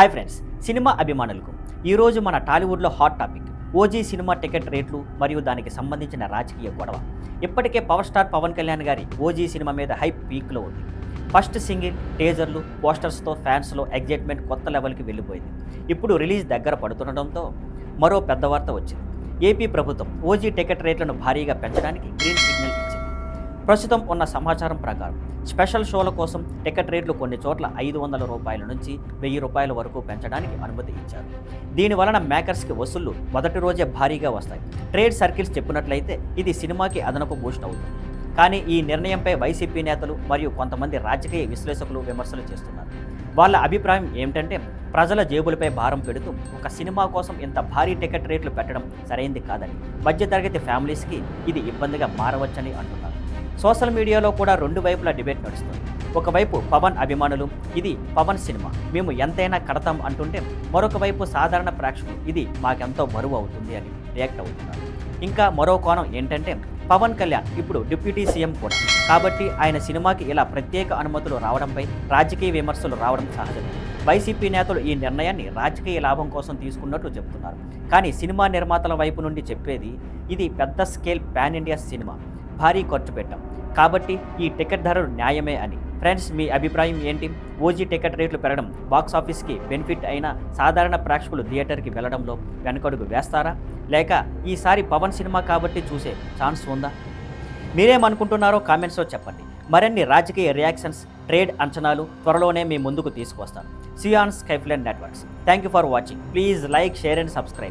Hi friends, cinema అభిమానులకు ఈరోజు మన టాలీవుడ్లో hot topic OG cinema ticket రేట్లు మరియు దానికి సంబంధించిన రాజకీయ గొడవ. ఇప్పటికే పవర్ స్టార్ పవన్ కళ్యాణ్ గారి ఓజీ సినిమా మీద హైప్ పీక్లో ఉంది. ఫస్ట్ సింగిల్, టేజర్లు, పోస్టర్స్తో ఫ్యాన్స్లో ఎగ్జైట్మెంట్ కొత్త లెవెల్కి వెళ్ళిపోయింది. ఇప్పుడు రిలీజ్ దగ్గర పడుతుండటంతో మరో పెద్ద వార్త వచ్చింది. ఏపీ ప్రభుత్వం ఓజీ టికెట్ రేట్లను భారీగా పెంచడానికి గ్రీన్ సిగ్నల్ ఇచ్చింది. ప్రస్తుతం ఉన్న సమాచారం ప్రకారం స్పెషల్ షోల కోసం టికెట్ రేట్లు కొన్ని చోట్ల 500 రూపాయల నుంచి 1000 రూపాయల వరకు పెంచడానికి అనుమతి ఇచ్చారు. దీనివలన మేకర్స్కి వసూళ్లు మొదటి రోజే భారీగా వస్తాయి. ట్రేడ్ సర్కిల్స్ చెప్పినట్లయితే ఇది సినిమాకి అదనపు బూస్ట్ అవుతుంది. కానీ ఈ నిర్ణయంపై వైసీపీ నేతలు మరియు కొంతమంది రాజకీయ విశ్లేషకులు విమర్శలు చేస్తున్నారు. వాళ్ళ అభిప్రాయం ఏమిటంటే, ప్రజల జేబులపై భారం పెడుతూ ఒక సినిమా కోసం ఇంత భారీ టికెట్ రేట్లు పెట్టడం సరైంది కాదని, మధ్యతరగతి ఫ్యామిలీస్కి ఇది ఇబ్బందిగా మారవచ్చని అంటున్నారు. సోషల్ మీడియాలో కూడా రెండు వైపులా డిబేట్ నడుస్తుంది. ఒకవైపు పవన్ అభిమానులు ఇది పవన్ సినిమా, మేము ఎంతైనా కడతాం అంటుంటే, మరొక వైపు సాధారణ ప్రేక్షకులు ఇది మాకెంతో బరువు అవుతుంది అని రియాక్ట్ అవుతున్నారు. ఇంకా మరో కోణం ఏంటంటే, పవన్ కళ్యాణ్ ఇప్పుడు డిప్యూటీ సీఎం కూడా, కాబట్టి ఆయన సినిమాకి ఇలా ప్రత్యేక అనుమతులు రావడంపై రాజకీయ విమర్శలు రావడం సహజమే. వైసీపీ నేతలు ఈ నిర్ణయాన్ని రాజకీయ లాభం కోసం తీసుకున్నట్లు చెబుతున్నారు. కానీ సినిమా నిర్మాతల వైపు నుండి చెప్పేది, ఇది పెద్ద స్కేల్ పాన్ ఇండియా సినిమా, భారీ ఖర్చు పెట్టాం, కాబట్టి ఈ టికెట్ ధరలు న్యాయమే అని. ఫ్రెండ్స్, మీ అభిప్రాయం ఏంటి? ఓజీ టికెట్ రేట్లు పెరగడం బాక్స్ ఆఫీస్కి బెనిఫిట్ అయినా సాధారణ ప్రేక్షకులు థియేటర్కి వెళ్లడంలో వెనకడుగు వేస్తారా, లేక ఈసారి పవన్ సినిమా కాబట్టి చూసే ఛాన్స్ ఉందా? మీరేమనుకుంటున్నారో కామెంట్స్లో చెప్పండి. మరిన్ని రాజకీయ రియాక్షన్స్, ట్రేడ్ అంచనాలు త్వరలోనే మీ ముందుకు తీసుకొస్తాను. See on Skyfline networks. Thank you for watching. Please like, share and subscribe.